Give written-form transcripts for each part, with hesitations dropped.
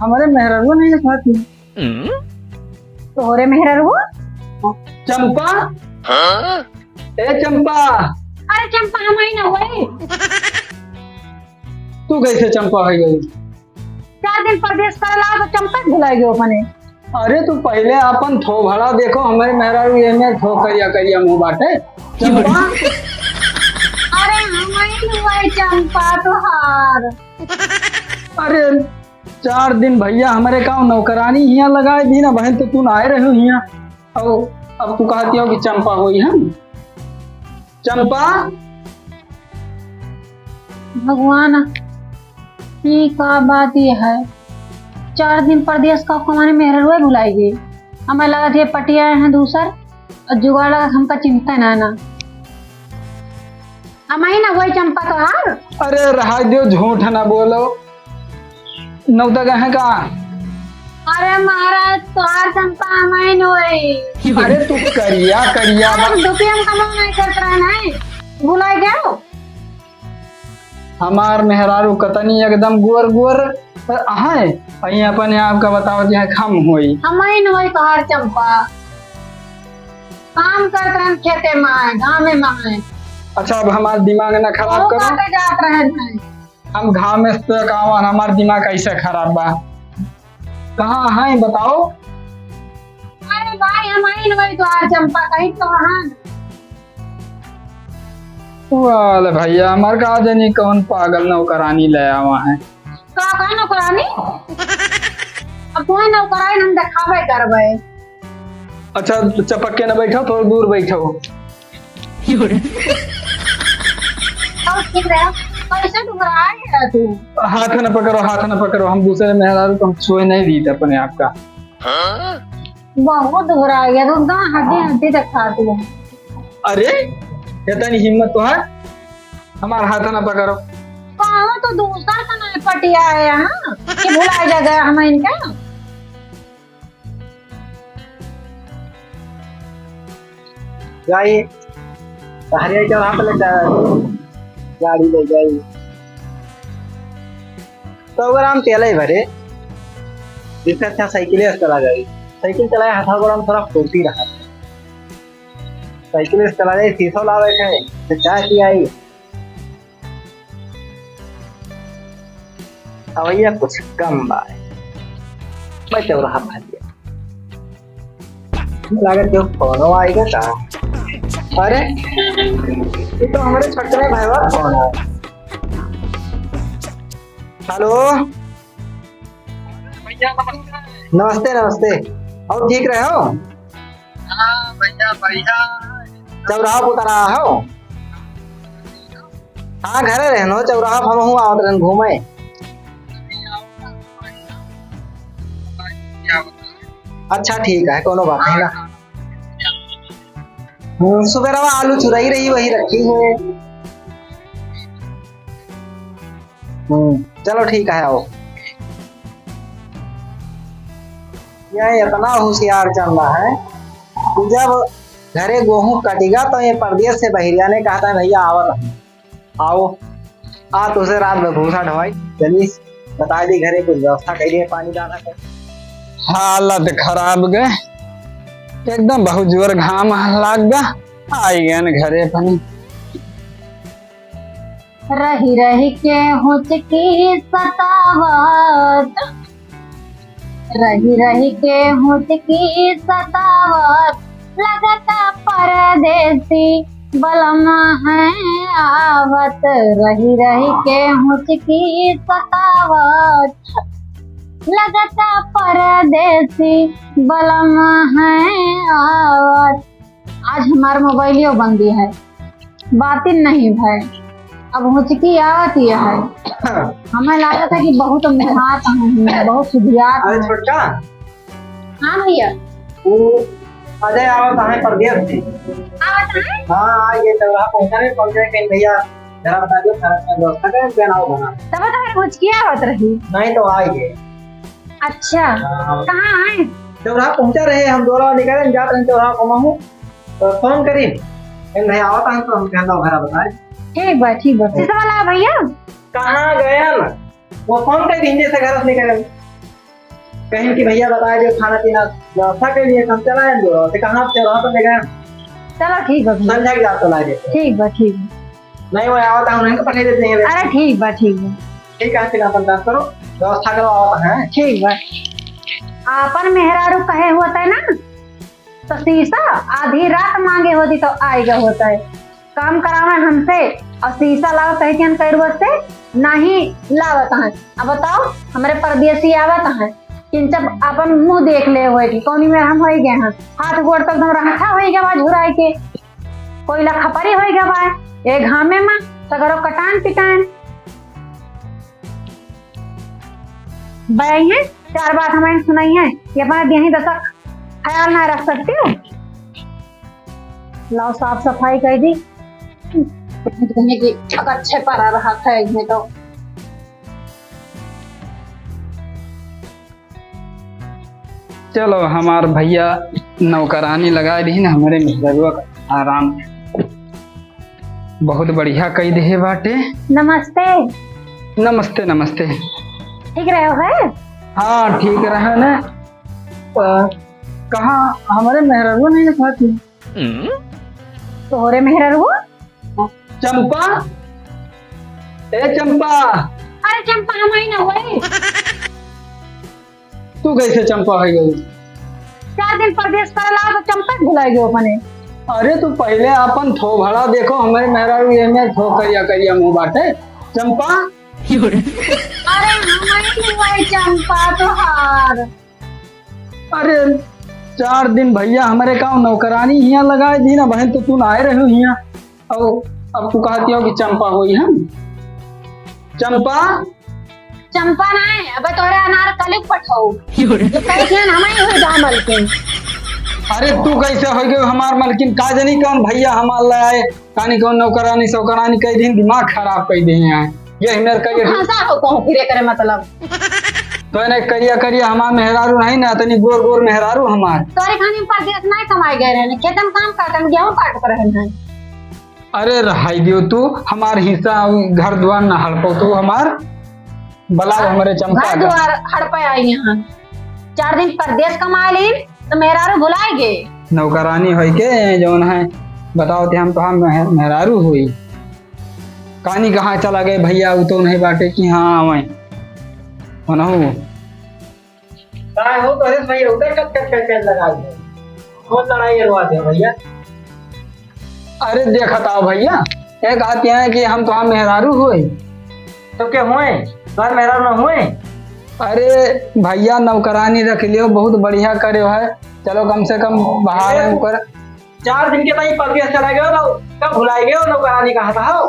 हमारे मेहररुआ नहीं खाती। तोहरे मेहररुआ? चंपा, ए चंपा, अरे चंपा हम ही ना हुए। तू कैसे चंपा हो गई? 4 दिन परदेश करला तो चंपा भुला गयो अपने। अरे तू पहले अपन थो भड़ा देखो, हमारे मेहरारू ये में थो करिया करिया मुंह बाटे। चंपा, अरे हम ही हुए चंपा तोहार। अरे 4 दिन भैया हमारे गाँव नौकरानी यहाँ लगाए दी ना बहन, तो तू ना आए रहे यहाँ। अब तू कहती हो कि चंपा हुई है। चंपा, भगवान ये का बात ये है, 4 दिन परदेश का हमारे मेहररुआ भुलाएगी। हमें लगा थे पटिया है दूसर और जुगाड़ लगा हमका चिंता ना हम ही ना वही चंपा तोहार। अरे रहा दो, झूठ ना बोलो। नौता है का? अरे महाराज तोहार चंपा हम ही नहीं। अरे तू करिया करिया रुपया हम कमाओ नहीं करता है नहीं भुला गया। हमार मेहरारू कतनी एकदम गुअर गुअर है। अही अपन आपका बताओ जी खम हुई। हम ही नहीं तोहार चंपा काम करते हैं खेते में गाँव में। अच्छा अब हमारा दिमाग ना खराब करो। जात रहे हैं हम गाँव में से कावन हमार दिमाग कैसे खराब बा? कहाँ है बताओ? अरे भाई हम ही नहीं तोहार चंपा कहीं तो हाँ। वाले भैया हमार का जानी कौन पागल नौकरानी ले आवा है। का नौकरानी? अब कोई नौकरानी हम दिखावे करबे। अच्छा चपक के न बैठो, थोड़ा दूर बैठो। कैसे डुबरा है तू? हाथ न पकड़ो, हाथ न पकड़ो। हम दूसरे मेहरारू को सोए नहीं दी थे अपने आप का। बहुत डुबरा गया तू, हड्डी हड्डी दिखा तू। अरे इतनी हिम्मत तो है? हमारा हाथ न पकड़ो। कहाँ तो दूसरा का नहीं पटिया है यहाँ कि भुला जा गया हम इनका। जाइए हरिया चौराहा पे ले गाड़ी ले जाइए। 100 ग्राम तेल ही भरे, इससे अच्छा साइकिल चला जाए। साइकिल चलाए हाथा गोड़ा थोड़ा फुर्ती रहा। साइकिल चला जाए, शीशो ला बैठे तो चाय पी आई। अवैया कुछ कम बाय मैं चौराहा भर दिया। लागत जो फोनो आएगा का? अरे ये तो हमारे छोटे भाई बात कौन है? हेलो नमस्ते नमस्ते। और ठीक रहे हो? हाँ भैया बढ़िया। चौराहा उतरा हो? हाँ घरे रहनो चौराहा पर हूँ, आवत रहन घूमे। अच्छा ठीक है, कोनो बात नहीं ना। सुबह आलू चुराई रही वही रखी है। चलो ठीक है आओ। यह इतना होशियार चल रहा है कि जब घरे गेहूं कटेगा तो ये परदेश से बहिरिया ने कहा था भैया आवत आओ। तो उसे रात में भूसा ढवाई। चलिए बता दी घरे कुछ व्यवस्था करिए, पानी दाना कर। हालत खराब गए एकदम, बहुत जोर घाम लाग गया। आई गए घरे पानी। रही रही के हुचकी सतावत, रही रही के हुचकी सतावत, लगता परदेसी बलम है आवत। रही रही के हुचकी सतावत, लगता परदेसी बलम है आवत। आज हमारा मोबाइलियो बंदी है, बातें नहीं भाई। अब हुचकी आवत ही है। हमें लगा था कि बहुत मेहनत है, बहुत सुधियात है। छोटा हाँ भैया वो अजय आवत है परदेश से। आवत है? हाँ ये चौराहा पहुंचाने पहुंच जाए कहीं भैया जरा बता दो खाना का व्यवस्था करें बनाओ बना। तब तो फिर हुचकी आवत रही। नहीं तो आइए। अच्छा कहाँ है? चौराहा पहुंचा रहे हम, दोनों निकले जाते हैं चौराहा पहुंचा तो फोन करी नहीं आवता है तो हम कहना घर बताए। ठीक बा ठीक बा। शीशा वाला भैया कहाँ गया ना वो फोन कर दीजिए से घर से निकले। कहीं कि भैया बताए जो खाना पीना व्यवस्था के लिए हम चलाए जो तो कहाँ चला तो ले गए चलो ठीक बा भैया। संध्या के जात चला देते ठीक बा ठीक बा। नहीं वो आवता हूं नहीं तो पठे देते हैं अरे ठीक बा ठीक बा। ठीक है फिर अपन बात करो व्यवस्था करो आवता है ठीक बा। आपन मेहरारू कहे होता है ना तो शीशा आधी रात मांगे होती तो आएगा होता है। काम करावे हमसे और शीशा लाओ कहे कि हम कैरवत से नहीं लावत है। अब बताओ हमारे परदेसी आवत है किन सब अपन मुंह देख ले हुए कि कौनी में हम होई गए हैं हाथ गोड़ तक एकदम रखा होई गया बा झुराई के कोई लखपरी होई गया बा ए घामे में सगरो कटान पिटान बयाई है। 4 बात हमें सुनाई है कि अपना यही दशक ख्याल ना रख सकती हो। लाओ साफ सफाई कर दी कि अच्छे पर रहा था इसमें तो चलो हमार भैया नौकरानी लगा दी ना हमारे मेहररुआ का आराम बहुत बढ़िया कही दे बाटे। नमस्ते। नमस्ते नमस्ते। ठीक रहे हो है? हाँ ठीक रहे ना। कहाँ हमारे मेहररुआ नहीं लिखा थी? तोहरे मेहररुआ? चंपा ए चंपा। अरे चंपा हमारी ना हुई। तू कैसे चंपा हो गई? 4 दिन परदेश कर ला तो चंपा भुलाई गयो अपने। अरे तू पहले अपन थो भड़ा देखो हमारे मेहरारू ये में थो करिया मुंह बाटे चंपा। अरे हमारी हुई चंपा तो हार। अरे 4 दिन भैया हमारे गाँव नौकरानी यहाँ लगाए दी ना बहन तो तू ना आए रहे यहाँ अब तू कहती हो कि चंपा हुई हम चंपा। चंपा ना है अब तोरे अनार कलिक पठाओ जो कैसे हमारी हुई दामल के। अरे तू कैसे हो गए हमार मलकिन का जनी कौन भैया हमार लाए कानी कौन नौकरानी सौकरानी कई दिन दिमाग खराब कर दे हैं ये मेरे करिए भाषा हो कहूं फिरे करे मतलब तो ने करिया हमार मेहरारू नहीं ना तनी गोर गोर मेहरारू हमार तोरे खानी परदेश नहीं कमाई गए रहने खेतम काम करतम गेहूं काट कर रहन है। अरे रहाई दियो तू हमार हिस्सा घर द्वार न हड़पो तू हमार बला हमारे चंपा घर द्वार हड़पे आई यहाँ 4 दिन परदेश कमा ली तो मेहरारू भुलाएगे। नौकरानी होई के जौन है बताओ थे हम तो हम मेहरारू हुई कहानी कहाँ चला गए भैया वो तो नहीं बाटे कि हाँ आवे हो काय हो तो अरे भाई उधर कट लगा दे कौन लड़ाई करवा दे भैया। अरे देखत आओ भैया ये कहते हैं कि हम तो हम मेहरारू हुए तो क्या हुए घर मेहरारू ना हुए। अरे भैया नौकरानी रख लियो बहुत बढ़िया करे है चलो कम से कम बाहर ऊपर 4 दिन के ताई परदेश चला गए हो कब भुलाए गए हो नौकरानी कहा था हो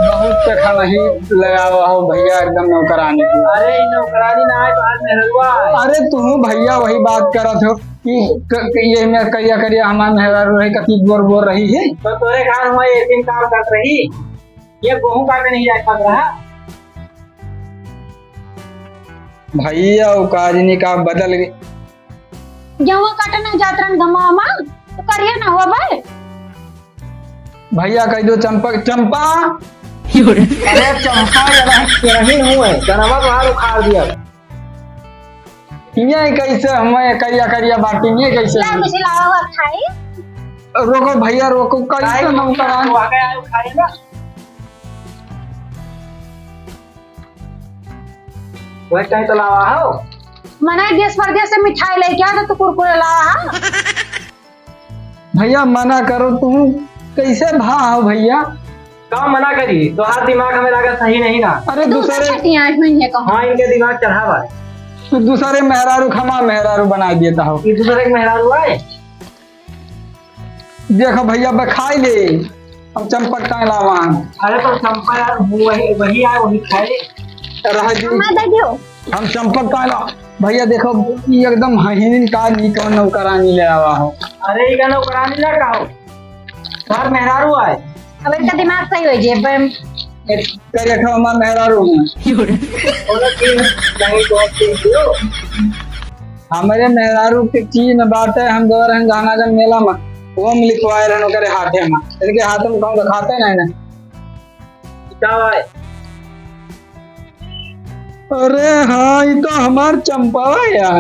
बहुत तक नहीं लगा हुआ हो भैया एकदम नौकरानी। अरे नौकरानी ना आए तो आज मेहरुआ। अरे तू भैया वही बात करत हो कि ये मैं करिया हमारे मेहरारू रही कति बोर रही है तो तोरे घर हुआ एक दिन काम कर रही ये गेहूं काटे नहीं जाए कर रहा भैया काजनी का बदल गई गेहूं काटने जात रहन गमा मां तो करिए ना हो भाई भैया कह दो चंपा चंपा। अरे चंपा नहीं हुए जनवा बाहर उखाड़ दिया ये कैसे हमें करिया बाटी ये कैसे यार कुछ लावा खाई रोको भैया रोको कैसे नौकरानी आ गया उखाड़ेगा वह कहीं तो लावा हो मना देश परदेश से मिठाई लेके आ तो कुरकुरे लावा भैया मना करो तुम कैसे भा हो भैया कौन मना करी तो हाथ दिमाग हमें लगा सही नहीं ना। अरे दूसरे हाँ इनके दिमाग चढ़ावा तो दूसरे मेहरारू खमा मेहरारू बना देता हो ये दूसरे के मेहरारू आए देखो भैया बखाई ले हम चंपक का लावा। अरे तो चंपा यार वही आए वही खाए रह जी हम चंपक का ला भैया देखो ये एकदम हहीन का निकल नौकरानी ले आवा हो। अरे ये नौकरानी ना कहो घर मेहरारू आए अब इनका दिमाग सही हो जे करिए ठो हमार मेहरारू हमारे मेहरारू के चीज में बात है हम दो रहे गाना जन मेला में वो में लिखवाए रहे करे हाथे में इनके हाथ में कहूँ खाते नहीं ना क्या आए अरे हाँ ये तो हमार चंपा है।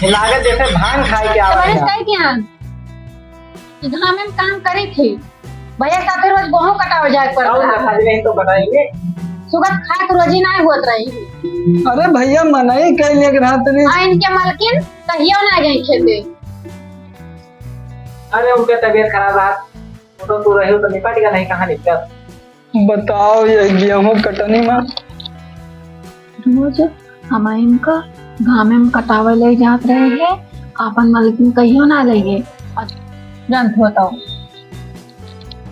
लागत जैसे भांग खाए के आवे है। घाम में काम करे थे भैया साथे रोज गेहूं कटावे जाए पड़ता नहीं तो बताएंगे सुगत खाए तो रोजी ना होत रही। अरे भैया मनाई कैले रात ने इनके मालकिन कहियो ना गई खेते। अरे उनके तबीयत खराब है तो तू रही हो तो निपटेगा नहीं, कहाँ निपटा। बताओ ये गेहूं कटनी में रोज हम इनका घाम में कटावे ले जात रहे हैं अपन मालकिन कहियो ना लेंगे जानत होता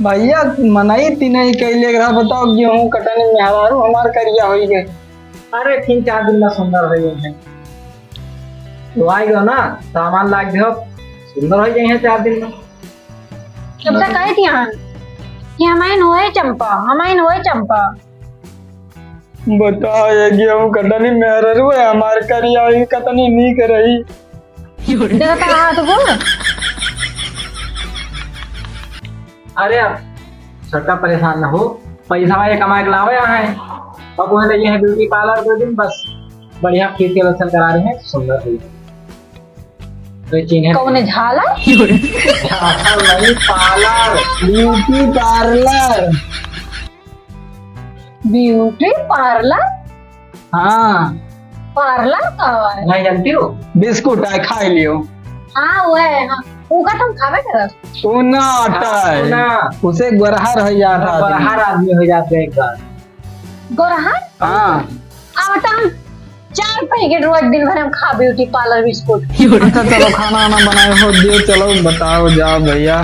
भैया मनाई तीन कैले रहा। बताओ गेहूं कटनी में हरारू हमार करिया हो गए। अरे 3-4 दिन में सुंदर हो गए तो आएगा ना सामान लाग दो सुंदर हो जाए 4 दिन में। जब से कहे थी कि हमारे होए चंपा बताओ ये गेहूं कटनी में हरारू है हमार करिया हो कटनी नहीं कर रही। देखता हाथ को अरे अब छोटा परेशान ना हो, पैसा ये कमा के लावे यहाँ है। अब वहाँ लगे हैं ब्यूटी पार्लर 2 दिन बस बढ़िया फेसियल वेसियल करा रहे हैं सुंदर हुई तो चिन्ह कौन झाला नहीं पार्लर ब्यूटी पार्लर हाँ पार्लर का है नहीं जानती हो बिस्कुट है खा लियो। हाँ वो है हाँ उनका तुम खावे कर ऊना आटा है ना उसे गोरहा रह जाता है। हर आदमी हो जाते हैं एक बार गोरहन हाँ अब तो हम 4 पैकेट रोज दिन भर हम खा ब्यूटी पार्लर बिस्कुट। अच्छा चलो खाना वाना बनाए हो दियो चलो बताओ जाओ भैया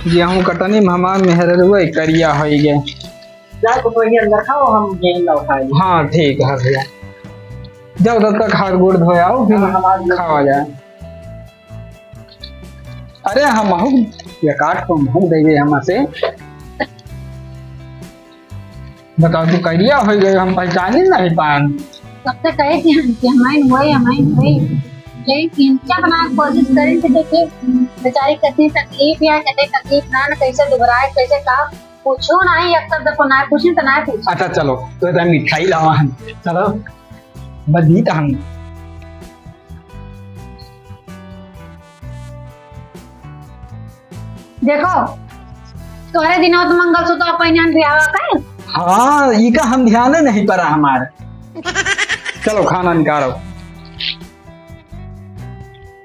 गेहूं कटनी में हमार मेहर हुए करिया हो गए। जा तो वही अंदर खाओ हम यहीं ना उठाएंगे। हाँ ठीक है भैया जाओ तब तक हाथ गोड़ धोयाओ फिर खावा जाए। अरे हम ये काट को हम देंगे हम से बताओ तू करिया हो गए हम पहचान नहीं पान। सबसे कहे कि हमारे हुए लेकिन क्या बना कोशिश करें कि देखिए बेचारी कितनी तकलीफ या कितनी तकलीफ ना कैसे दुबराए कैसे का पूछो ना ही अक्सर देखो ना पूछे तो ना पूछो। अच्छा चलो तो मिठाई लावा हम चलो बदी तो हम देखो तोहरे दिनों तो मंगलसूत्र पहनान भी आवा का। हाँ ये का हम ध्यान नहीं पड़ा हमारे। चलो खाना निकालो।